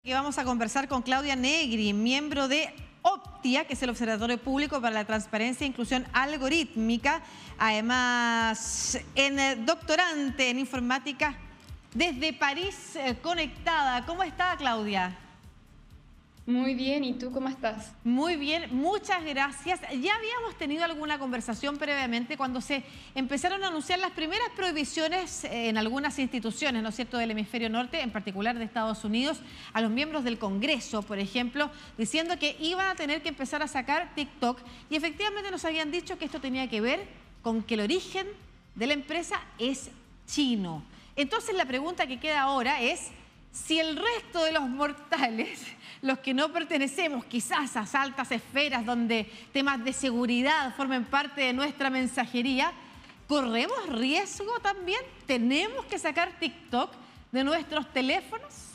Que vamos a conversar con Claudia Negri, miembro de Optia, que es el Observatorio Público para la Transparencia e Inclusión Algorítmica, además doctorante en informática desde París, conectada. ¿Cómo está, Claudia? Muy bien, ¿y tú cómo estás? Muy bien, muchas gracias. Ya habíamos tenido alguna conversación previamente cuando se empezaron a anunciar las primeras prohibiciones en algunas instituciones, ¿no es cierto?, del hemisferio norte, en particular de Estados Unidos, a los miembros del Congreso, por ejemplo, diciendo que iban a tener que empezar a sacar TikTok, y efectivamente nos habían dicho que esto tenía que ver con que el origen de la empresa es chino. Entonces la pregunta que queda ahora es si el resto de los mortales, los que no pertenecemos quizás a altas esferas donde temas de seguridad formen parte de nuestra mensajería, ¿corremos riesgo también? ¿Tenemos que sacar TikTok de nuestros teléfonos?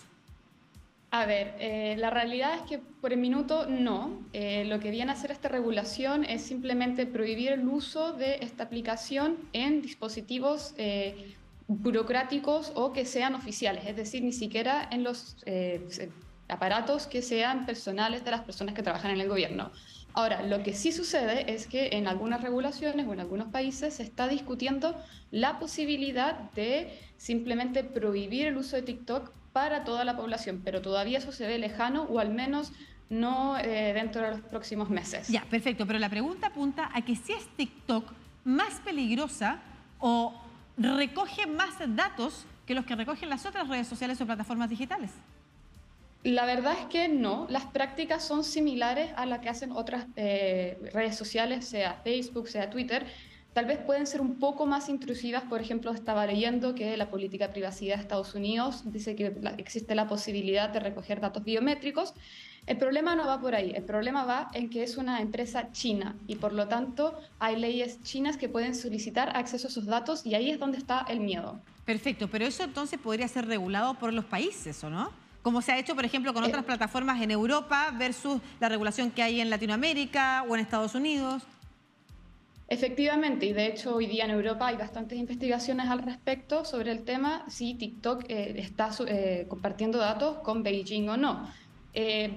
A ver, la realidad es que por el minuto no. Lo que viene a hacer esta regulación es simplemente prohibir el uso de esta aplicación en dispositivos burocráticos o que sean oficiales, es decir, ni siquiera en los aparatos que sean personales de las personas que trabajan en el gobierno. Ahora, lo que sí sucede es que en algunas regulaciones o en algunos países se está discutiendo la posibilidad de simplemente prohibir el uso de TikTok para toda la población, pero todavía eso se ve lejano o al menos no dentro de los próximos meses. Ya, perfecto, pero la pregunta apunta a que si es TikTok más peligrosa o recoge más datos que los que recogen las otras redes sociales o plataformas digitales. La verdad es que no, las prácticas son similares a las que hacen otras redes sociales, sea Facebook, sea Twitter. Tal vez pueden ser un poco más intrusivas. Por ejemplo, estaba leyendo que la política de privacidad de Estados Unidos dice que existe la posibilidad de recoger datos biométricos. El problema no va por ahí, el problema va en que es una empresa china y por lo tanto hay leyes chinas que pueden solicitar acceso a esos datos y ahí es donde está el miedo. Perfecto, pero eso entonces podría ser regulado por los países, ¿o no? Como se ha hecho, por ejemplo, con otras plataformas en Europa versus la regulación que hay en Latinoamérica o en Estados Unidos. Efectivamente, y de hecho hoy día en Europa hay bastantes investigaciones al respecto sobre el tema si TikTok está compartiendo datos con Beijing o no.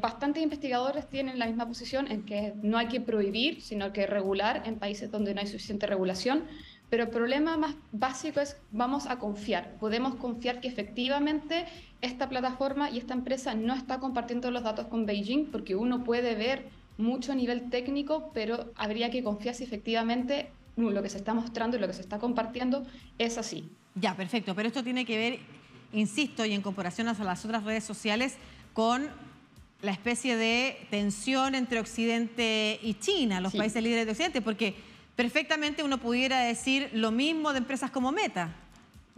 Bastantes investigadores tienen la misma posición en que no hay que prohibir, sino que regular en países donde no hay suficiente regulación. Pero el problema más básico es vamos a confiar. Podemos confiar que efectivamente esta plataforma y esta empresa no está compartiendo los datos con Beijing, porque uno puede ver mucho a nivel técnico, pero habría que confiar si efectivamente lo que se está mostrando y lo que se está compartiendo es así. Ya, perfecto, pero esto tiene que ver, insisto, y en comparación a las otras redes sociales, con la especie de tensión entre Occidente y China, los países líderes de Occidente, porque perfectamente uno pudiera decir lo mismo de empresas como Meta.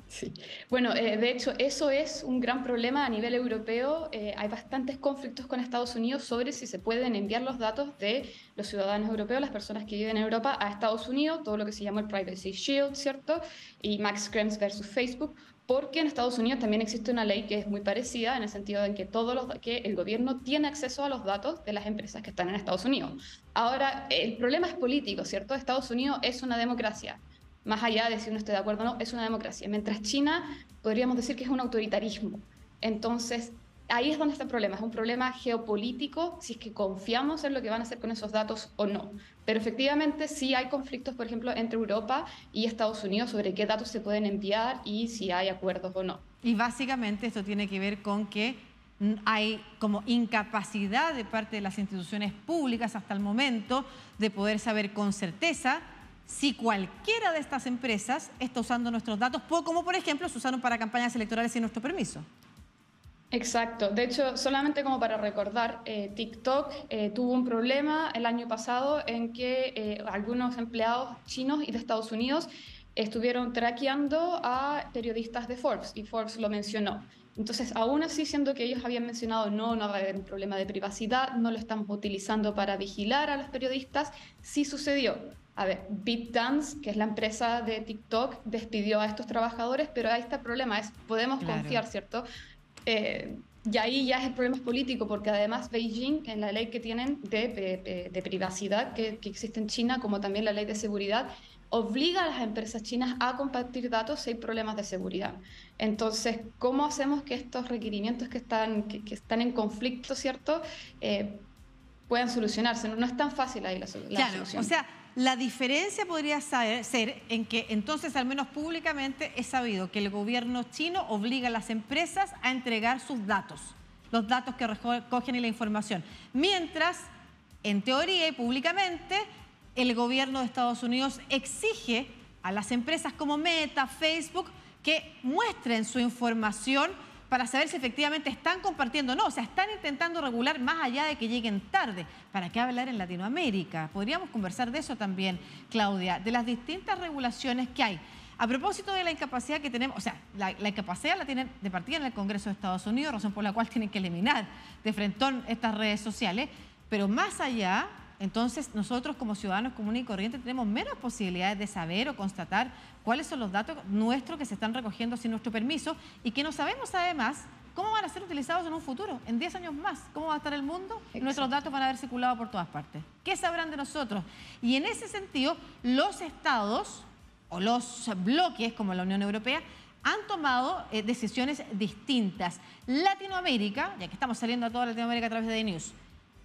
Sí. Bueno, de hecho, eso es un gran problema a nivel europeo. Hay bastantes conflictos con Estados Unidos sobre si se pueden enviar los datos de los ciudadanos europeos, las personas que viven en Europa, a Estados Unidos, todo lo que se llama el Privacy Shield, ¿cierto? Y Max Schrems versus Facebook, porque en Estados Unidos también existe una ley que es muy parecida en el sentido de que el gobierno tiene acceso a los datos de las empresas que están en Estados Unidos. Ahora, el problema es político, ¿cierto? Estados Unidos es una democracia. Más allá de si uno esté de acuerdo o no, es una democracia. Mientras China, podríamos decir que es un autoritarismo. Entonces, ahí es donde está el problema. Es un problema geopolítico, si es que confiamos en lo que van a hacer con esos datos o no. Pero efectivamente sí hay conflictos, por ejemplo, entre Europa y Estados Unidos sobre qué datos se pueden enviar y si hay acuerdos o no. Y básicamente esto tiene que ver con que hay como incapacidad de parte de las instituciones públicas hasta el momento de poder saber con certeza si cualquiera de estas empresas está usando nuestros datos, como por ejemplo se usaron para campañas electorales sin nuestro permiso. Exacto. De hecho, solamente como para recordar, TikTok tuvo un problema el año pasado en que algunos empleados chinos y de Estados Unidos estuvieron traqueando a periodistas de Forbes y Forbes lo mencionó. Entonces, aún así, siendo que ellos habían mencionado no va a haber un problema de privacidad, no lo estamos utilizando para vigilar a los periodistas, sí sucedió. A ver, ByteDance, que es la empresa de TikTok, despidió a estos trabajadores, pero ahí está el problema, podemos confiar, ¿cierto? Y ahí ya el problema es político, porque además Beijing, en la ley que tienen de privacidad que existe en China, como también la ley de seguridad, obliga a las empresas chinas a compartir datos si hay problemas de seguridad. Entonces, ¿cómo hacemos que estos requerimientos que están en conflicto, ¿cierto?, puedan solucionarse? No es tan fácil ahí la solución. O sea, la diferencia podría ser en que entonces, al menos públicamente, es sabido que el gobierno chino obliga a las empresas a entregar sus datos, los datos que recogen y la información. Mientras, en teoría y públicamente, el gobierno de Estados Unidos exige a las empresas como Meta, Facebook, que muestren su información para saber si efectivamente están compartiendo o no. O sea, están intentando regular más allá de que lleguen tarde. ¿Para qué hablar en Latinoamérica? Podríamos conversar de eso también, Claudia, de las distintas regulaciones que hay. A propósito de la incapacidad que tenemos, o sea, la incapacidad la tienen de partida en el Congreso de Estados Unidos, razón por la cual tienen que eliminar de frentón estas redes sociales, pero más allá, entonces nosotros como ciudadanos comunes y corrientes tenemos menos posibilidades de saber o constatar cuáles son los datos nuestros que se están recogiendo sin nuestro permiso y que no sabemos además cómo van a ser utilizados en un futuro, en 10 años más. ¿Cómo va a estar el mundo? Exacto. Nuestros datos van a haber circulado por todas partes. ¿Qué sabrán de nosotros? Y en ese sentido, los estados o los bloques como la Unión Europea han tomado decisiones distintas. Latinoamérica, ya que estamos saliendo a toda Latinoamérica a través de DNews,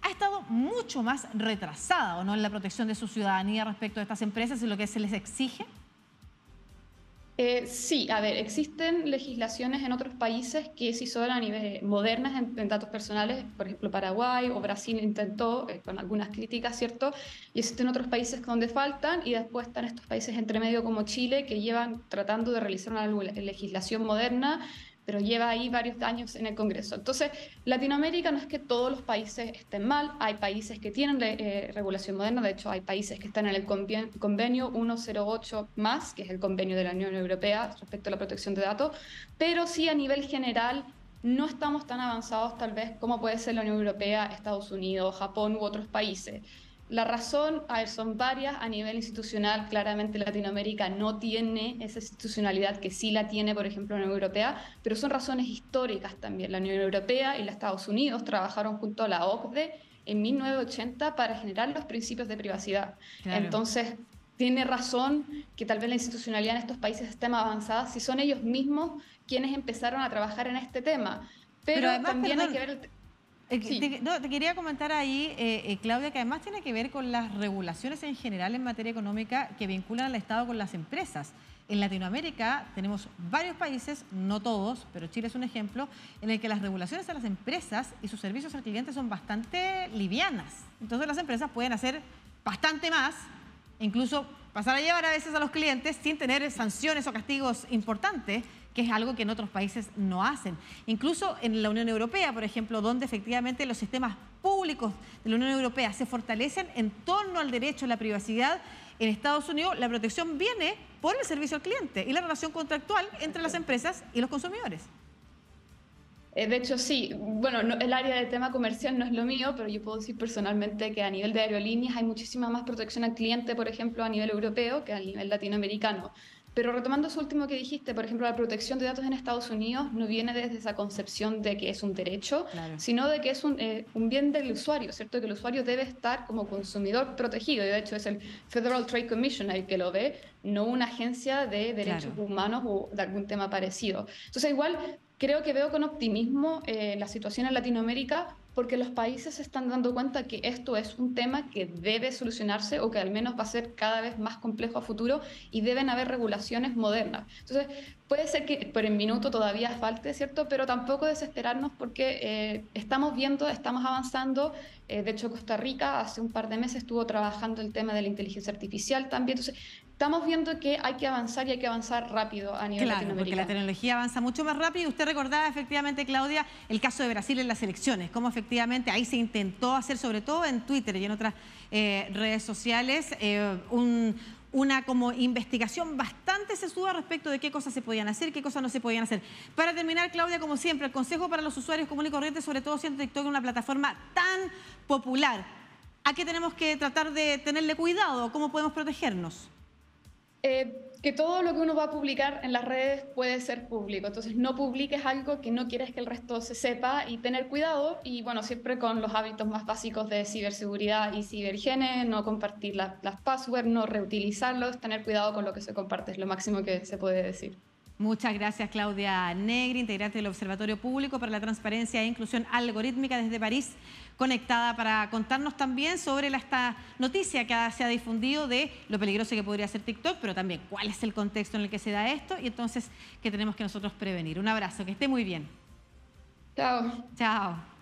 ha estado mucho más retrasada, ¿o no?, en la protección de su ciudadanía respecto a estas empresas y lo que se les exige. Sí, a ver, existen legislaciones en otros países que sí son a nivel modernas en datos personales, por ejemplo Paraguay o Brasil intentó, con algunas críticas, ¿cierto? Y existen otros países donde faltan y después están estos países entre medio como Chile que llevan tratando de realizar una legislación moderna, pero lleva ahí varios años en el Congreso. Entonces, Latinoamérica no es que todos los países estén mal, hay países que tienen regulación moderna, de hecho hay países que están en el convenio 108 más, que es el convenio de la Unión Europea respecto a la protección de datos, pero sí a nivel general no estamos tan avanzados tal vez como puede ser la Unión Europea, Estados Unidos, Japón u otros países. La razón, a ver, son varias. A nivel institucional, claramente Latinoamérica no tiene esa institucionalidad que sí la tiene, por ejemplo, la Unión Europea, pero son razones históricas también. La Unión Europea y los Estados Unidos trabajaron junto a la OCDE en 1980 para generar los principios de privacidad. Claro. Entonces, tiene razón que tal vez la institucionalidad en estos países esté más avanzada si son ellos mismos quienes empezaron a trabajar en este tema. Pero además, también hay que ver... Sí. Te quería comentar ahí, Claudia, que además tiene que ver con las regulaciones en general en materia económica que vinculan al Estado con las empresas. En Latinoamérica tenemos varios países, no todos, pero Chile es un ejemplo, en el que las regulaciones a las empresas y sus servicios al cliente son bastante livianas. Entonces las empresas pueden hacer bastante más, incluso pasar a llevar a veces a los clientes sin tener sanciones o castigos importantes, que es algo que en otros países no hacen. Incluso en la Unión Europea, por ejemplo, donde efectivamente los sistemas públicos de la Unión Europea se fortalecen en torno al derecho a la privacidad, en Estados Unidos la protección viene por el servicio al cliente y la relación contractual entre las empresas y los consumidores. De hecho, sí. Bueno, el área del tema comercial no es lo mío, pero yo puedo decir personalmente que a nivel de aerolíneas hay muchísima más protección al cliente, por ejemplo, a nivel europeo que a nivel latinoamericano. Pero retomando eso último que dijiste, por ejemplo, la protección de datos en Estados Unidos no viene desde esa concepción de que es un derecho, claro, sino de que es un bien del usuario, ¿cierto? Que el usuario debe estar como consumidor protegido. Y de hecho es el Federal Trade Commission el que lo ve, no una agencia de derechos humanos o de algún tema parecido. Entonces, igual creo que veo con optimismo la situación en Latinoamérica, porque los países se están dando cuenta que esto es un tema que debe solucionarse o que al menos va a ser cada vez más complejo a futuro y deben haber regulaciones modernas. Entonces, puede ser que por el minuto todavía falte, ¿cierto? Pero tampoco desesperarnos porque estamos viendo, estamos avanzando. De hecho, Costa Rica hace un par de meses estuvo trabajando el tema de la inteligencia artificial también. Entonces, estamos viendo que hay que avanzar y hay que avanzar rápido a nivel latinoamericano. Porque la tecnología avanza mucho más rápido. Usted recordaba efectivamente, Claudia, el caso de Brasil en las elecciones, cómo efectivamente ahí se intentó hacer, sobre todo en Twitter y en otras redes sociales, una como investigación bastante sesuda respecto de qué cosas se podían hacer, qué cosas no se podían hacer. Para terminar, Claudia, como siempre, el consejo para los usuarios comunes y corrientes, sobre todo siendo TikTok una plataforma tan popular. ¿A qué tenemos que tratar de tenerle cuidado? ¿Cómo podemos protegernos? que todo lo que uno va a publicar en las redes puede ser público. Entonces, no publiques algo que no quieres que el resto se sepa y tener cuidado. Y bueno, siempre con los hábitos más básicos de ciberseguridad y ciberhigiene, no compartir las passwords, no reutilizarlos, tener cuidado con lo que se comparte, es lo máximo que se puede decir. Muchas gracias, Claudia Negri, integrante del Observatorio Público para la Transparencia e Inclusión Algorítmica desde París, conectada para contarnos también sobre esta noticia que se ha difundido de lo peligroso que podría ser TikTok, pero también cuál es el contexto en el que se da esto y entonces qué tenemos que nosotros prevenir. Un abrazo, que esté muy bien. Chao. Chao.